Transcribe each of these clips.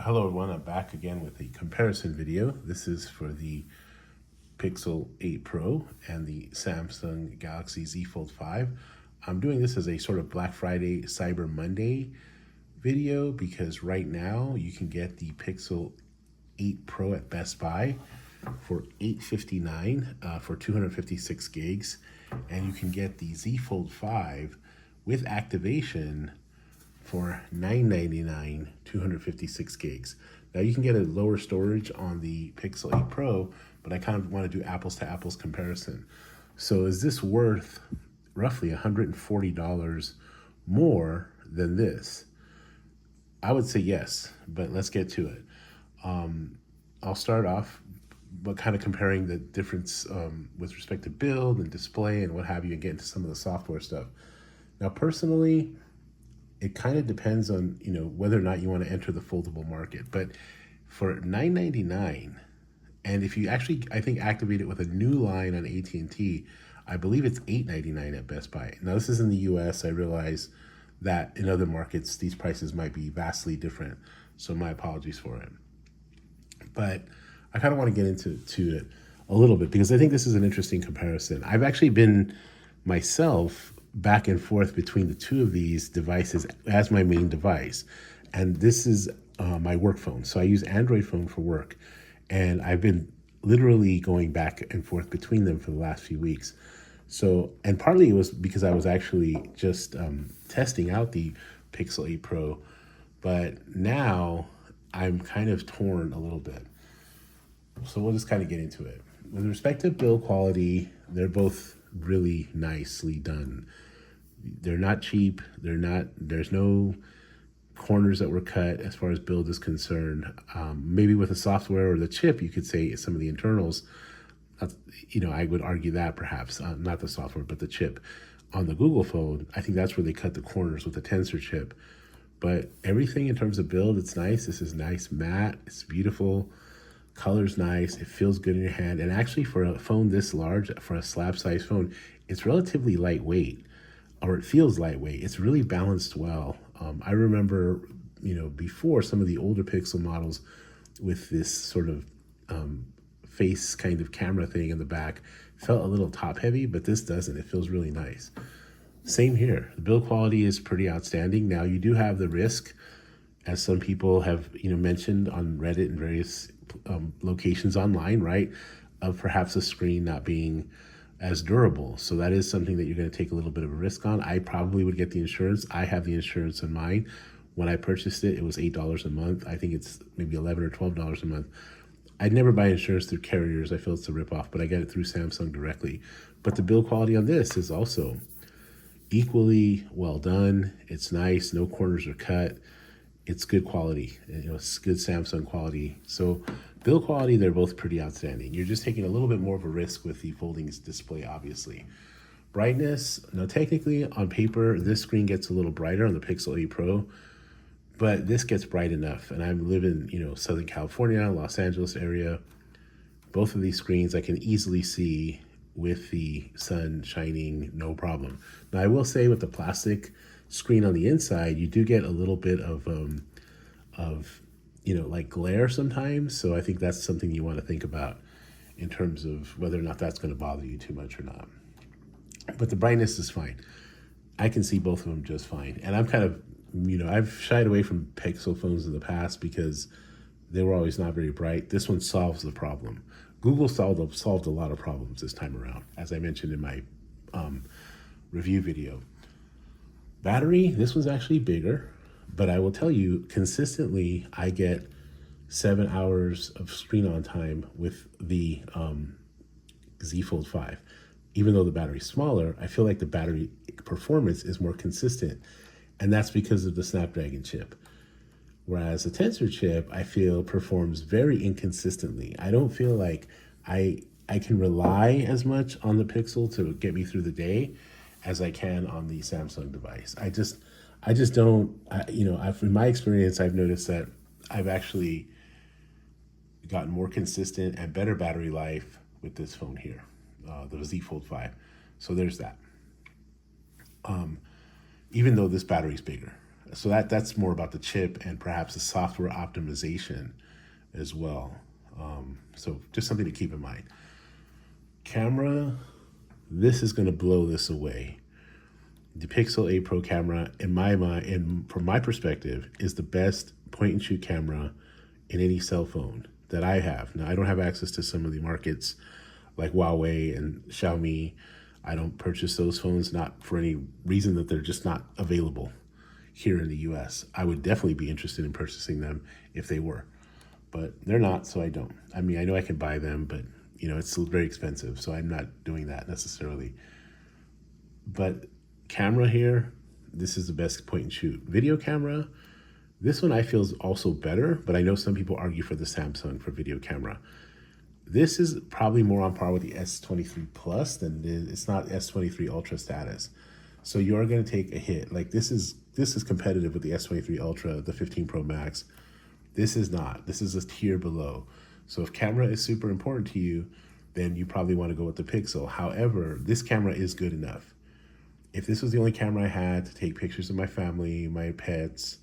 Hello everyone, I'm back again with a comparison video. This is for the Pixel 8 Pro and the Samsung Galaxy Z Fold 5. I'm doing this as a sort of Black Friday Cyber Monday video because right now you can get the Pixel 8 Pro at Best Buy for $859 for 256 gigs, and you can get the Z Fold 5 with activation for $999, 256 gigs. Now you can get a lower storage on the Pixel 8 Pro, but I kind of want to do apples to apples comparison. So is this worth roughly $140 more than this? I would say yes, but let's get to it. I'll start off but kind of comparing the difference with respect to build and display and what have you, and get into some of the software stuff. Now, personally, it kind of depends on, whether or not you want to enter the foldable market. But for $999, and if you actually, I think, activate it with a new line on AT&T, I believe it's $899 at Best Buy. Now, this is in the US. I realize that in other markets, these prices might be vastly different. So my apologies for it. But I kind of want to get into it a little bit because I think this is an interesting comparison. I've actually been myself back and forth between the two of these devices as my main device. And this is my work phone. So I use Android phone for work. And I've been literally going back and forth between them for the last few weeks. So, and partly it was because I was actually just testing out the Pixel 8 Pro. But now I'm kind of torn a little bit. So we'll just kind of get into it. With respect to build quality, they're both really nicely done. They're not cheap. There's no corners that were cut as far as build is concerned. Maybe with the software or the chip, you could say some of the internals, I would argue that perhaps, not the software, but the chip. On the Google phone, I think that's where they cut the corners with the Tensor chip. But everything in terms of build, it's nice. This is nice matte. It's beautiful. Color's nice. It feels good in your hand. And actually for a phone this large, for a slab size phone, it's relatively lightweight, or it feels lightweight. It's really balanced well. I remember, before some of the older Pixel models with this sort of face kind of camera thing in the back felt a little top heavy, but this doesn't. It feels really nice. Same here. The build quality is pretty outstanding. Now you do have the risk, as some people have mentioned on Reddit and various locations online, right, of perhaps the screen not being as durable. So that is something that you're going to take a little bit of a risk on. I probably would get the insurance. I have the insurance in mine. When I purchased it, it was $8 a month. I think it's maybe $11 or $12 a month. I'd never buy insurance through carriers. I feel it's a ripoff, but I get it through Samsung directly. But the build quality on this is also equally well done. It's nice. No corners are cut. It's good quality. It's good Samsung quality. So build quality, they're both pretty outstanding. You're just taking a little bit more of a risk with the folding display, obviously. Brightness, now technically on paper, this screen gets a little brighter on the Pixel 8 Pro, but this gets bright enough. And I live in, Southern California, Los Angeles area. Both of these screens I can easily see with the sun shining, no problem. Now I will say with the plastic screen on the inside, you do get a little bit of like glare sometimes. So I think that's something you want to think about in terms of whether or not that's going to bother you too much or not. But the brightness is fine. I can see both of them just fine. And I'm kind of, I've shied away from Pixel phones in the past because they were always not very bright. This one solves the problem. Google solved a lot of problems this time around, as I mentioned in my review video. Battery, this one's actually bigger, but I will tell you, consistently, I get 7 hours of screen on time with the Z Fold 5. Even though the battery's smaller, I feel like the battery performance is more consistent, and that's because of the Snapdragon chip. Whereas the Tensor chip, I feel, performs very inconsistently. I don't feel like I can rely as much on the Pixel to get me through the day as I can on the Samsung device. I just don't, in my experience, I've noticed that I've actually gotten more consistent and better battery life with this phone here, the Z Fold 5. So there's that. Even though this battery's bigger. So that's more about the chip and perhaps the software optimization as well. So just something to keep in mind. Camera, this is going to blow this away. The Pixel 8 Pro camera, in my mind, and from my perspective, is the best point and shoot camera in any cell phone that I have. Now, I don't have access to some of the markets like Huawei and Xiaomi. I don't purchase those phones, not for any reason that they're just not available here in the US. I would definitely be interested in purchasing them if they were, but they're not, so I don't. I mean, I know I can buy them, but it's still very expensive, so I'm not doing that necessarily. But camera here, this is the best point and shoot. Video camera, this one I feel is also better, but I know some people argue for the Samsung for video camera. This is probably more on par with the S23 Plus than it's not S23 Ultra status. So you're going to take a hit. Like this is competitive with the S23 Ultra, the 15 Pro Max. This is not. This is a tier below. So if camera is super important to you, then you probably want to go with the Pixel. However, this camera is good enough. If this was the only camera I had to take pictures of my family, my pets,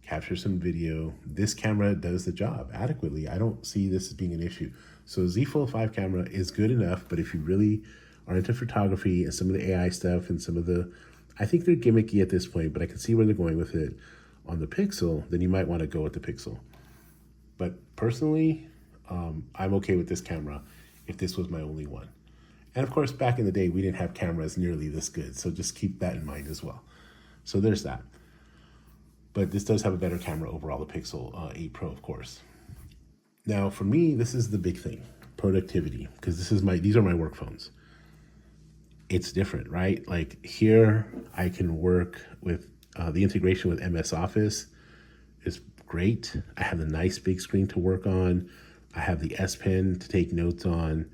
capture some video, this camera does the job adequately. I don't see this as being an issue. So Z Fold 5 camera is good enough, but if you really are into photography and some of the AI stuff and some of the, I think they're gimmicky at this point, but I can see where they're going with it on the Pixel, then you might want to go with the Pixel. But personally, I'm okay with this camera if this was my only one. And of course, back in the day, we didn't have cameras nearly this good. So just keep that in mind as well. So there's that. But this does have a better camera overall, the Pixel 8 Pro, of course. Now, for me, this is the big thing, productivity, because these are my work phones. It's different, right? Like here, I can work with the integration with MS Office is great. I have a nice big screen to work on. I have the S Pen to take notes on.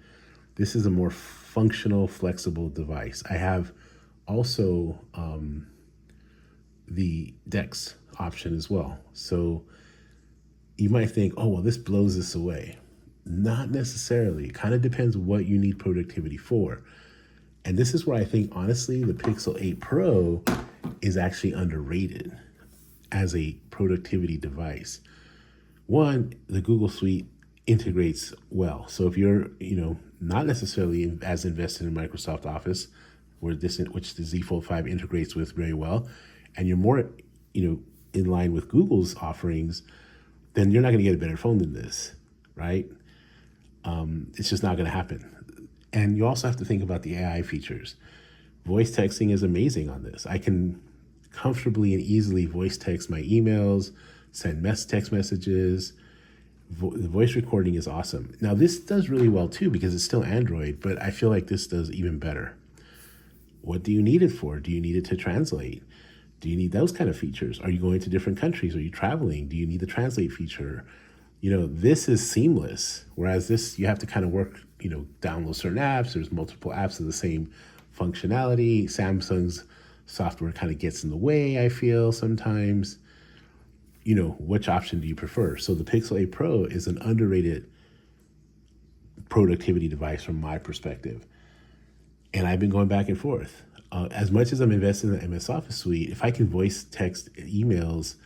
This is a more functional, flexible device. I have also the DeX option as well. So you might think, oh, well, this blows this away. Not necessarily. It kind of depends what you need productivity for. And this is where I think, honestly, the Pixel 8 Pro is actually underrated as a productivity device. One, the Google Suite integrates well. So if you're, not necessarily as invested in Microsoft Office, which the Z Fold 5 integrates with very well, and you're more, in line with Google's offerings, then you're not going to get a better phone than this, right? It's just not going to happen. And you also have to think about the AI features. Voice texting is amazing on this. I can comfortably and easily voice text my emails, send text messages. The voice recording is awesome. Now, this does really well too because it's still Android, but I feel like this does even better. What do you need it for? Do you need it to translate? Do you need those kind of features? Are you going to different countries? Are you traveling? Do you need the translate feature? This is seamless. Whereas this, you have to kind of work, download certain apps. There's multiple apps of the same functionality. Samsung's software kind of gets in the way, I feel sometimes. Which option do you prefer? So the Pixel 8 Pro is an underrated productivity device from my perspective. And I've been going back and forth. As much as I'm invested in the MS Office suite, if I can voice text emails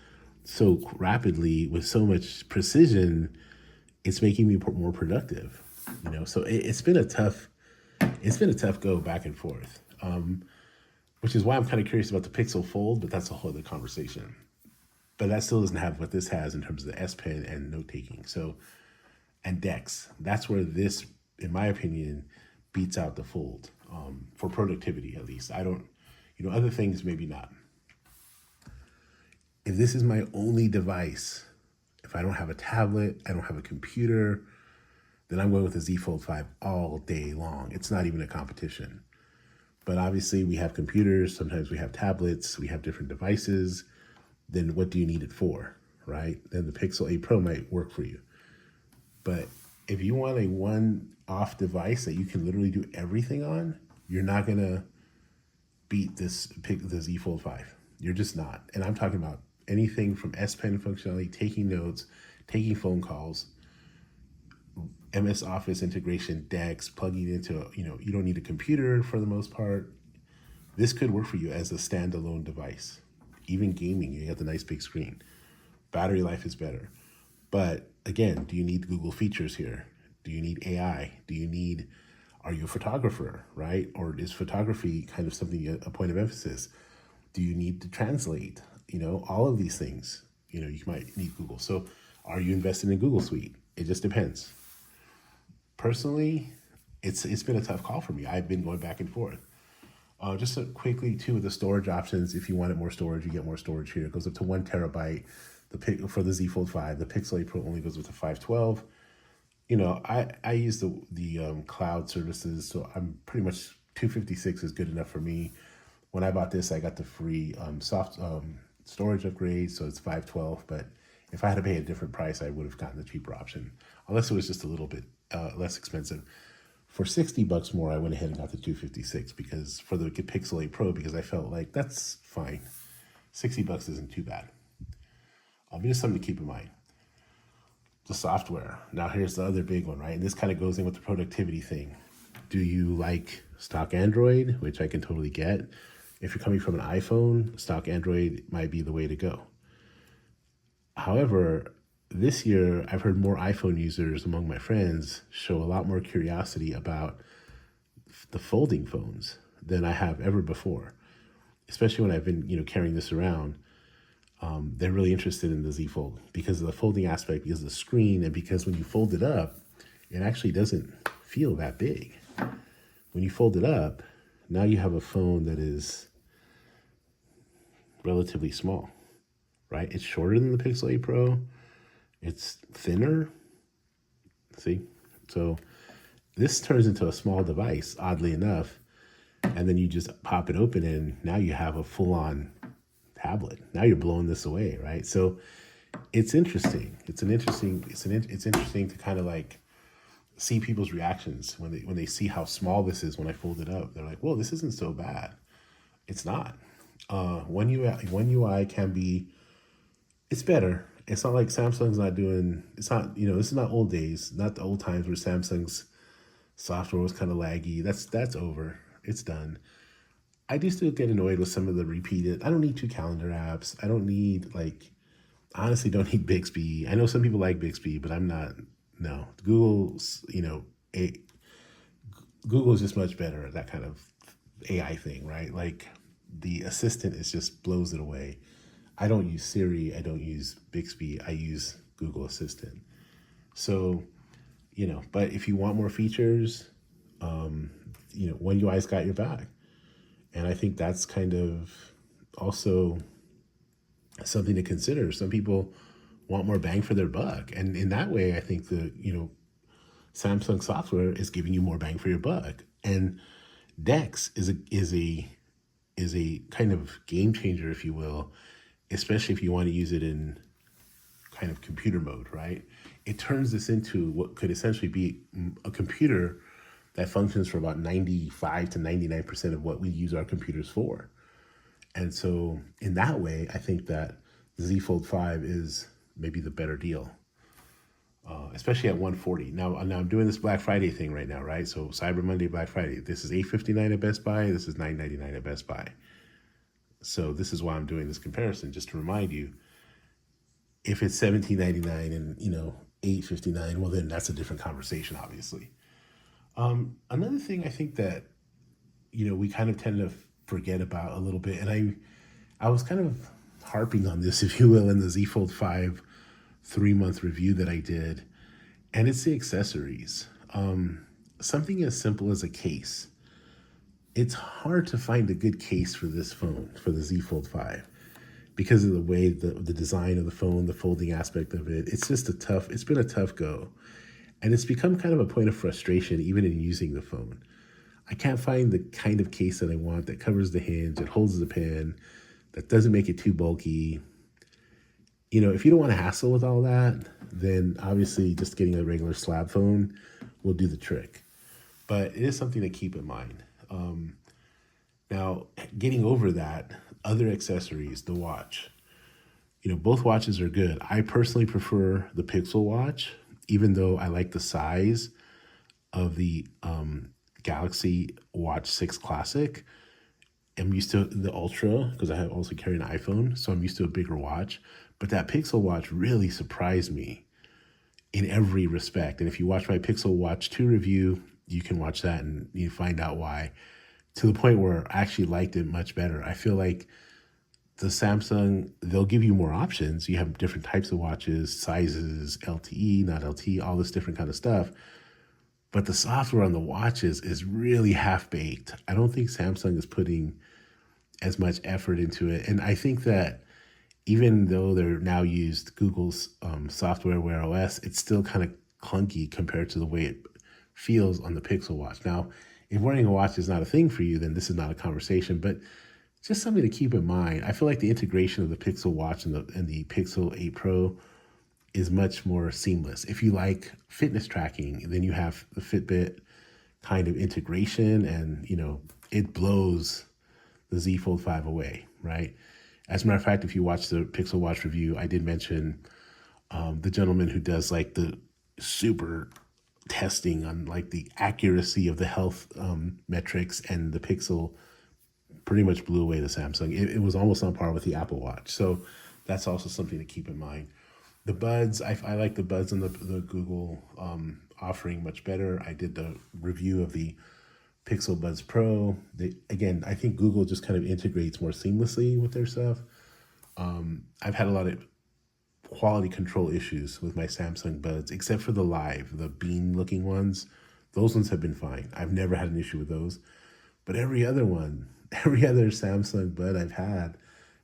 so rapidly with so much precision, it's making me more productive. So it's been a tough go back and forth, which is why I'm kind of curious about the Pixel Fold, but that's a whole other conversation. But that still doesn't have what this has in terms of the S Pen and note taking. So, and DeX, that's where this, in my opinion, beats out the Fold. For productivity, at least. I don't, other things maybe not. If this is my only device, if I don't have a tablet, I don't have a computer, then I'm going with the Z Fold 5 all day long. It's not even a competition. But obviously we have computers, sometimes we have tablets, we have different devices. Then what do you need it for, right? Then the Pixel 8 Pro might work for you. But if you want a one-off device that you can literally do everything on, you're not going to beat the Z Fold 5. You're just not. And I'm talking about anything from S Pen functionality, taking notes, taking phone calls, MS Office integration, DeX, plugging into, you don't need a computer for the most part. This could work for you as a standalone device. even gaming, you get the nice big screen. Battery life is better. But again, do you need Google features here? Do you need AI? Are you a photographer, right? Or is photography kind of something, a point of emphasis? Do you need to translate? All of these things, you might need Google. So are you invested in Google Suite? It just depends. Personally, it's been a tough call for me. I've been going back and forth. Just quickly too, with the storage options, if you wanted more storage, you get more storage here. It goes up to 1 TB. For the Z Fold 5, the Pixel 8 Pro only goes with the 512. I use the cloud services, so I'm pretty much 256 is good enough for me. When I bought this, I got the free soft storage upgrade, so it's 512. But if I had to pay a different price, I would have gotten the cheaper option, unless it was just a little bit less expensive. For $60 more, I went ahead and got the 256 because for the Pixel 8 Pro, because I felt like that's fine. $60 isn't too bad. Just something to keep in mind. The software. Now here's the other big one, right? And this kind of goes in with the productivity thing. Do you like stock Android, which I can totally get? If you're coming from an iPhone, stock Android might be the way to go. However, this year, I've heard more iPhone users among my friends show a lot more curiosity about the folding phones than I have ever before, especially when I've been, carrying this around. They're really interested in the Z Fold because of the folding aspect, because of the screen, and because when you fold it up, it actually doesn't feel that big. When you fold it up, now you have a phone that is relatively small, right? It's shorter than the Pixel 8 Pro. It's thinner. See? So this turns into a small device, oddly enough, and then you just pop it open and now you have a full-on tablet. Now you're blowing this away, right? So it's interesting. It's interesting to kind of like see people's reactions when they see how small this is when I fold it up. They're like, "Whoa, this isn't so bad." It's not. One UI can be. It's better. It's not like Samsung's not doing. It's not. This is not old days. Not the old times where Samsung's software was kind of laggy. That's over. It's done. I do still get annoyed with some of the repeated. I don't need 2 calendar apps. I don't need honestly don't need Bixby. I know some people like Bixby, but I'm not. No, Google's Google is just much better at that kind of AI thing, right? Like the assistant just blows it away. I don't use Siri. I don't use Bixby. I use Google Assistant. So, but if you want more features, One UI's got your back. And I think that's kind of also something to consider. Some people want more bang for their buck. And in that way, I think Samsung software is giving you more bang for your buck. And Dex is a kind of game changer, if you will, especially if you want to use it in kind of computer mode, right? It turns this into what could essentially be a computer that functions for about 95 to 99% of what we use our computers for. And so in that way, I think that the Z Fold 5 is maybe the better deal, especially at $140. Now I'm doing this Black Friday thing right now, right? So Cyber Monday, Black Friday. This is $859 at Best Buy. This is $999 at Best Buy. So this is why I'm doing this comparison, just to remind you, if it's $17.99 and, $859, well, then that's a different conversation, obviously. Another thing I think that, we kind of tend to forget about a little bit, and I was kind of harping on this, if you will, in the Z Fold 5 3-month review that I did, and it's the accessories. Something as simple as a case. It's hard to find a good case for this phone, for the Z Fold 5, because of the way the design of the phone, the folding aspect of it. It's been a tough go. And it's become kind of a point of frustration, even in using the phone. I can't find the kind of case that I want that covers the hinge, that holds the pen, that doesn't make it too bulky. If you don't want to hassle with all that, then obviously just getting a regular slab phone will do the trick. But it is something to keep in mind. Now, getting over that, other accessories, the watch. Both watches are good. I personally prefer the Pixel watch, even though I like the size of the Galaxy Watch 6 Classic. am used to the Ultra because I have also carry an iPhone, so I'm used to a bigger watch. But that Pixel Watch really surprised me in every respect. And if you watch my Pixel Watch 2 review, you can watch that and you find out why. To the point where I actually liked it much better. I feel like the Samsung, they'll give you more options. You have different types of watches, sizes, LTE, not LTE, all this different kind of stuff. But the software on the watches is really half baked. I don't think Samsung is putting as much effort into it. And I think that even though they're now used Google's software Wear OS, it's still kind of clunky compared to the way it feels on the Pixel Watch. Now, if wearing a watch is not a thing for you, then this is not a conversation, but just something to keep in mind. I feel like the integration of the Pixel Watch and the Pixel 8 Pro is much more seamless. If you like fitness tracking, then you have the Fitbit kind of integration, and it blows the Z Fold 5 away, right? As a matter of fact, if you watch the Pixel Watch review, I did mention the gentleman who does like the super testing on like the accuracy of the health metrics, and the Pixel pretty much blew away the Samsung. It was almost on par with the Apple Watch. So that's also something to keep in mind. The buds, I like the buds and the Google offering much better. I did the review of the Pixel Buds Pro. Again, I think Google just kind of integrates more seamlessly with their stuff. I've had a lot of quality control issues with my Samsung Buds, except for the Live, the bean looking ones. Those ones have been fine. I've never had an issue with those. But every other one, every other Samsung Bud I've had,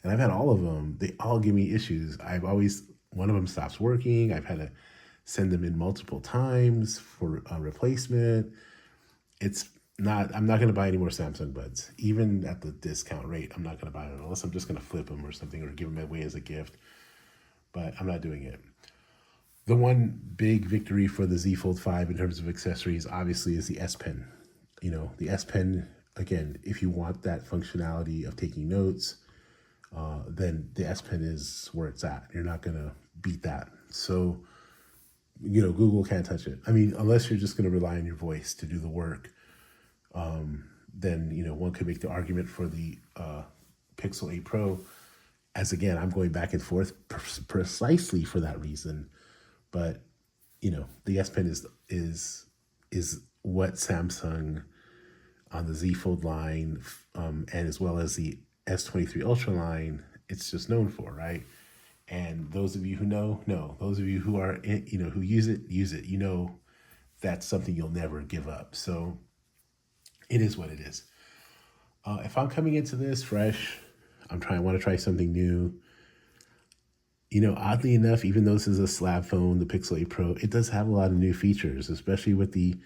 and I've had all of them, they all give me issues. One of them stops working. I've had to send them in multiple times for a replacement. I'm not going to buy any more Samsung Buds. Even at the discount rate, I'm not going to buy them unless I'm just going to flip them or something or give them away as a gift. But I'm not doing it. The one big victory for the Z Fold 5 in terms of accessories, obviously, is the S Pen. The S Pen, again, if you want that functionality of taking notes, then the S Pen is where it's at. You're not going to beat that. So, Google can't touch it. I mean, unless you're just going to rely on your voice to do the work, then, one could make the argument for the Pixel 8 Pro, as again, I'm going back and forth precisely for that reason. But, the S Pen is what Samsung on the Z Fold line, and as well as the S23 Ultra line, it's just known for, right? And those of you who know. Those of you who are, who use it. That's something you'll never give up. So it is what it is. If I'm coming into this fresh, I want to try something new. Oddly enough, even though this is a slab phone, the Pixel 8 Pro, it does have a lot of new features, especially with the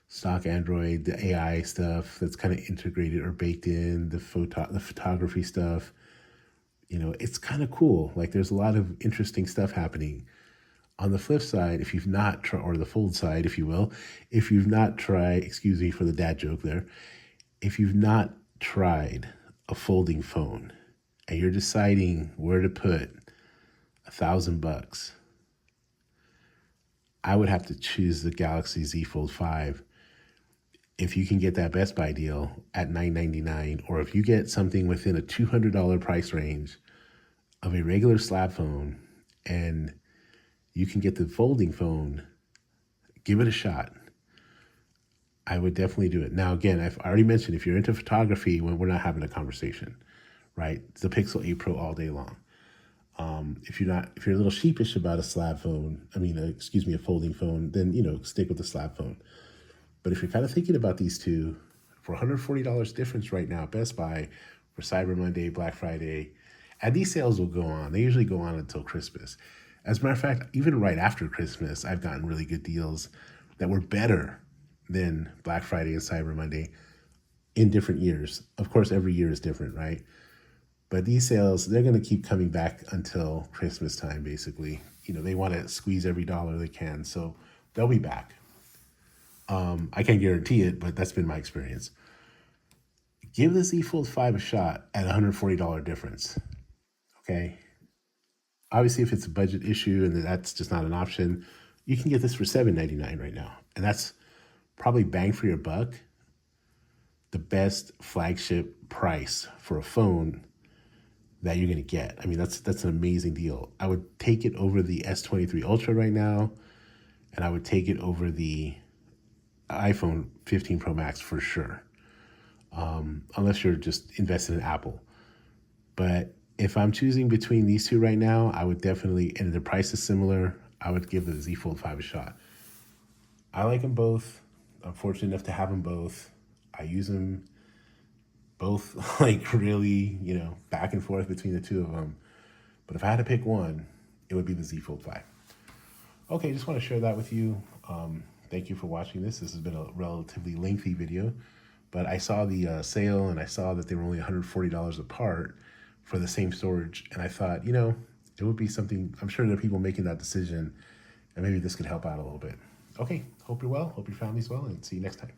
stock Android, the AI stuff that's kind of integrated or baked in, the photography stuff. It's kind of cool. Like, there's a lot of interesting stuff happening. On the flip side, if you've not tried, or the fold side, if you will, if you've not tried, excuse me for the dad joke there, if you've not tried a folding phone and you're deciding where to put $1,000, I would have to choose the Galaxy Z Fold 5. If you can get that Best Buy deal at $999, or if you get something within a $200 price range of a regular slab phone and you can get the folding phone, give it a shot. I would definitely do it. Now, again, I've already mentioned, if you're into photography, when we're not having a conversation, right? It's the Pixel 8 Pro all day long. If you're a little sheepish about a slab phone, a folding phone, then, stick with the slab phone. But if you're kind of thinking about these two, for $140 difference right now at Best Buy for Cyber Monday, Black Friday, and these sales will go on. They usually go on until Christmas. As a matter of fact, even right after Christmas, I've gotten really good deals that were better than Black Friday and Cyber Monday in different years. Of course, every year is different, right? But these sales, they're going to keep coming back until Christmas time, basically. They want to squeeze every dollar they can, so they'll be back. I can't guarantee it, but that's been my experience. Give the Z Fold 5 a shot at $140 difference, okay? Obviously, if it's a budget issue and that's just not an option, you can get this for $799 right now. And that's probably bang for your buck. the best flagship price for a phone that you're gonna get. I mean, that's an amazing deal. I would take it over the S23 Ultra right now, and I would take it over the iPhone 15 Pro Max for sure, unless you're just invested in Apple. But if I'm choosing between these two right now, I would definitely, and the price is similar, I would give the Z Fold 5 a shot. I like them both. I'm fortunate enough to have them both. I use them both like really, back and forth between the two of them. But if I had to pick one, it would be the Z Fold 5. Okay, just want to share that with you. Thank you for watching this. This has been a relatively lengthy video, but I saw the sale and I saw that they were only $140 apart for the same storage. And I thought, it would be something, I'm sure there are people making that decision, and maybe this could help out a little bit. Okay, hope you're well, hope your family's well, and see you next time.